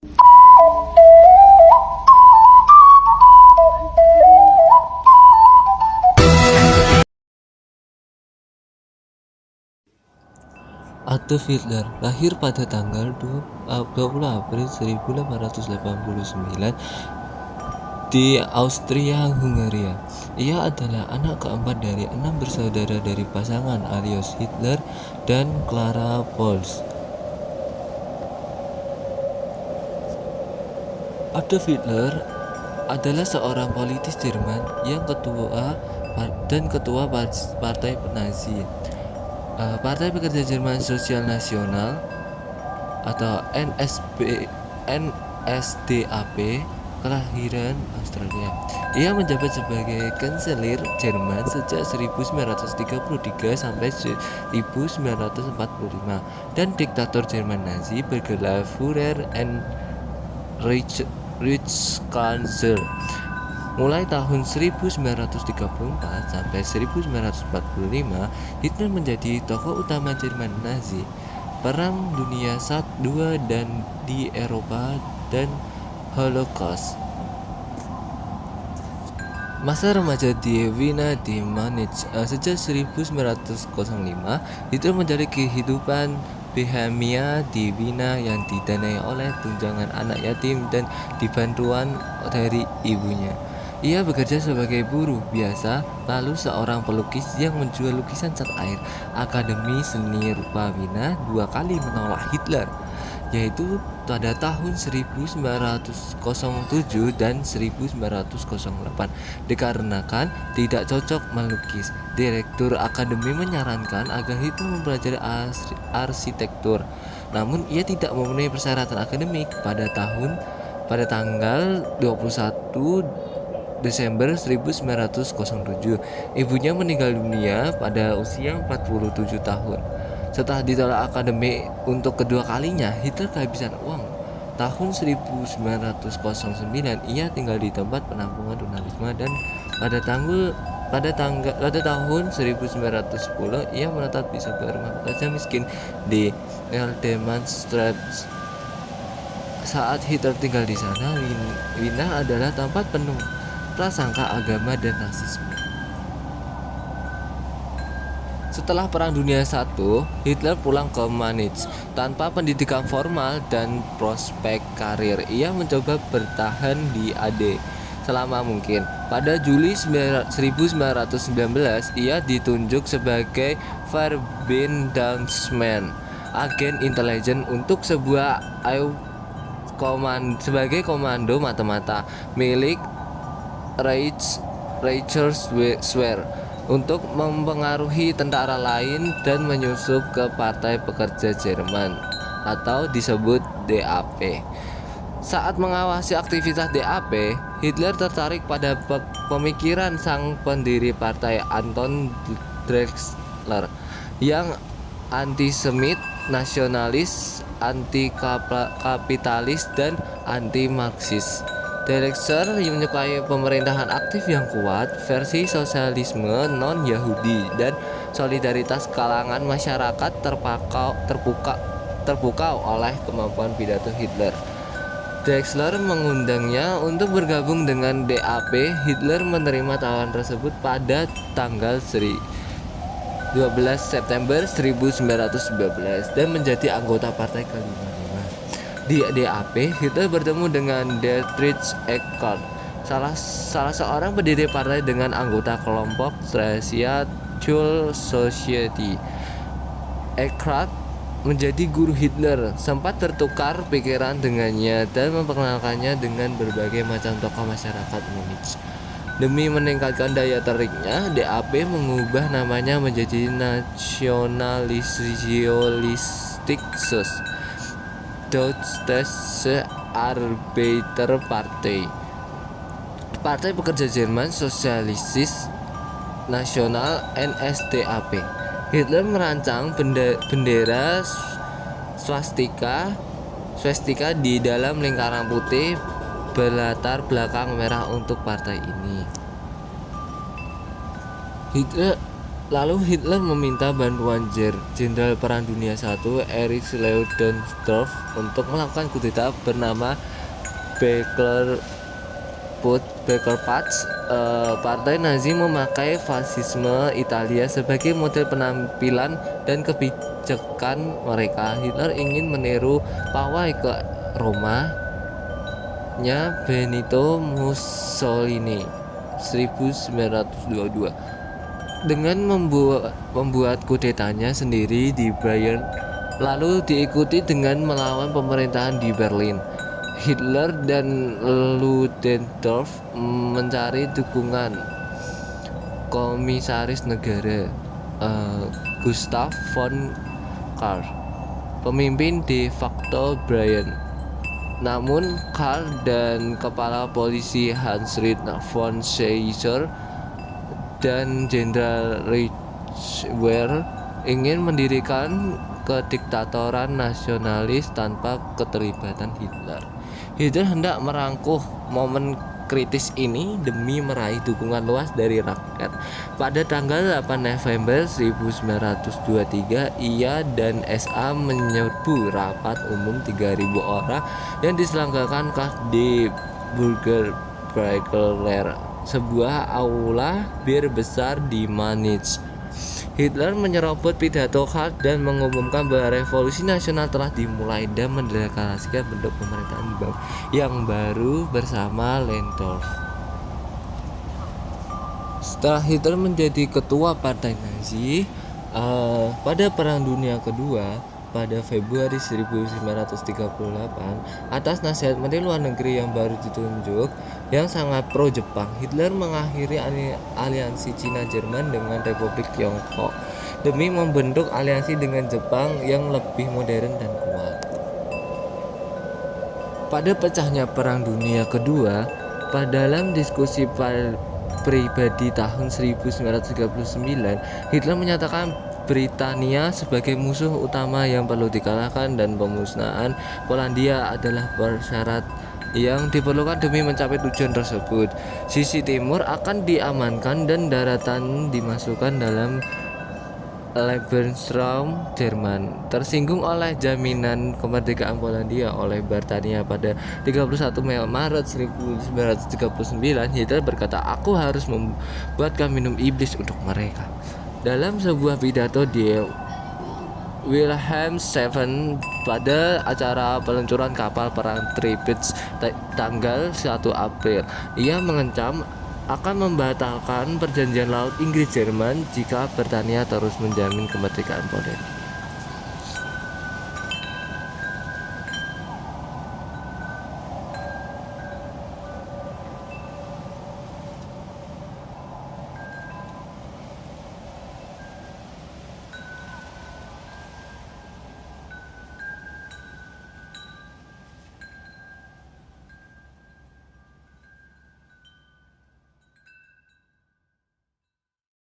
Adolf Hitler lahir pada tanggal 20 April 1889 di Austria-Hungaria. Ia adalah anak keempat dari 6 bersaudara dari pasangan Alois Hitler dan Clara Ploetz. Adolf Hitler adalah seorang politis Jerman yang ketua Partai Nazi. Partai Pekerja Jerman Sosial Nasional atau NSDAP kelahiran Australia. Ia menjabat sebagai kanselir Jerman sejak 1933 sampai 1945 dan diktator Jerman Nazi bergelar Führer und Reichskanzler. Mulai tahun 1934 sampai 1945, Hitler menjadi tokoh utama Jerman Nazi, Perang Dunia II dan di Eropa dan Holocaust. Masa remaja di Wiener di Munich. Sejak 1905, Hitler menjalani kehidupan bohemia di Wiener yang didanai oleh tunjangan anak yatim dan dibantuan dari ibunya. Ia bekerja sebagai buruh biasa, lalu seorang pelukis yang menjual lukisan cat air. Akademi Seni Rupa Wiener 2 kali menolak Hitler, yaitu pada tahun 1907 dan 1908 dikarenakan tidak cocok melukis. Direktur akademi menyarankan agar Hitler mempelajari arsitektur, namun ia tidak memenuhi persyaratan akademik. Pada tanggal 21 Desember 1907, ibunya meninggal dunia pada usia 47 tahun. Setelah ditolak akademik untuk kedua kalinya, Hitler kehabisan uang. Tahun 1909, ia tinggal di tempat penampungan tunawisma dan pada tahun 1910 ia menetap di sebuah rumah pekerja miskin di Eldemannstraße. Saat Hitler tinggal di sana, Wiener adalah tempat penuh prasangka agama dan rasisme. Setelah Perang Dunia I, Hitler pulang ke Munich tanpa pendidikan formal dan prospek karir. Ia mencoba bertahan di AD selama mungkin. Pada Juli 1919, ia ditunjuk sebagai Verbindungsmann, agen intelijen untuk sebuah sebagai komando mata-mata milik Reichswehr untuk mempengaruhi tentara lain dan menyusup ke Partai Pekerja Jerman atau disebut DAP. Saat mengawasi aktivitas DAP, Hitler tertarik pada pemikiran sang pendiri partai Anton Drexler yang antisemit, nasionalis, anti-kapitalis, dan anti-Marxis. Drexler menyukai pemerintahan aktif yang kuat, versi sosialisme non-Yahudi, dan solidaritas kalangan masyarakat terpukau oleh kemampuan pidato Hitler. Drexler mengundangnya untuk bergabung dengan DAP. Hitler menerima tawaran tersebut pada tanggal 12 September 1912 dan menjadi anggota partai ke-55. Di DAP, Hitler bertemu dengan Dietrich Eckart, salah seorang pendiri partai dengan anggota kelompok Rahasia Thule Society. Eckart menjadi guru Hitler, sempat bertukar pikiran dengannya dan memperkenalkannya dengan berbagai macam tokoh masyarakat Munich. Demi meningkatkan daya tariknya, DAP mengubah namanya menjadi Nationalistische Deutsche Arbeiterpartei, Partai Pekerja Jerman Sosialis Nasional NSDAP. Hitler merancang bendera swastika di dalam lingkaran putih berlatar belakang merah untuk partai ini. Lalu Hitler meminta bantuan Jenderal Perang Dunia I Erich Ludendorff untuk melakukan kudeta bernama Becker-Patz. Partai Nazi memakai fasisme Italia sebagai model penampilan dan kebijakan mereka. Hitler ingin meniru pawai ke Roma-nya Benito Mussolini 1922 dengan membuat kudetanya sendiri di Bayern, lalu diikuti dengan melawan pemerintahan di Berlin. Hitler dan Ludendorff mencari dukungan komisaris negara Gustav von Kahr, pemimpin de facto Bayern. Namun Kahr dan kepala polisi Hans-Ried von Schleicher dan Jenderal Reichswehr ingin mendirikan kediktatoran nasionalis tanpa keterlibatan Hitler. Hitler hendak merangkuh momen kritis ini demi meraih dukungan luas dari rakyat. Pada tanggal 8 November 1923, ia dan SA menyerbu rapat umum 3.000 orang yang diselenggarakan di Burgerplatz, sebuah aula bir besar di Munich. Hitler menyerobot pidato Kahr dan mengumumkan bahwa revolusi nasional telah dimulai dan mendeklarasikan bentuk pemerintahan yang baru bersama Ludendorff. Setelah Hitler menjadi ketua Partai Nazi pada Perang Dunia Kedua pada Februari 1938, atas nasihat Menteri Luar Negeri yang baru ditunjuk yang sangat pro Jepang, Hitler mengakhiri aliansi Cina-Jerman dengan Republik Tiongkok demi membentuk aliansi dengan Jepang yang lebih modern dan kuat. Pada pecahnya Perang Dunia Kedua, dalam diskusi pribadi tahun 1939, Hitler menyatakan Britania sebagai musuh utama yang perlu dikalahkan dan pemusnahan Polandia adalah persyarat yang diperlukan demi mencapai tujuan tersebut. Sisi timur akan diamankan dan daratan dimasukkan dalam Lebensraum Jerman. Tersinggung oleh jaminan kemerdekaan Polandia oleh Britania pada 31 Maret 1939, Hitler berkata, "Aku harus membuatkan minum iblis untuk mereka." Dalam sebuah pidato di Wilhelmshaven pada acara peluncuran kapal perang Tirpitz tanggal 1 April, ia mengancam akan membatalkan perjanjian laut Inggris-Jerman jika Britania terus menjamin kemerdekaan Polandia.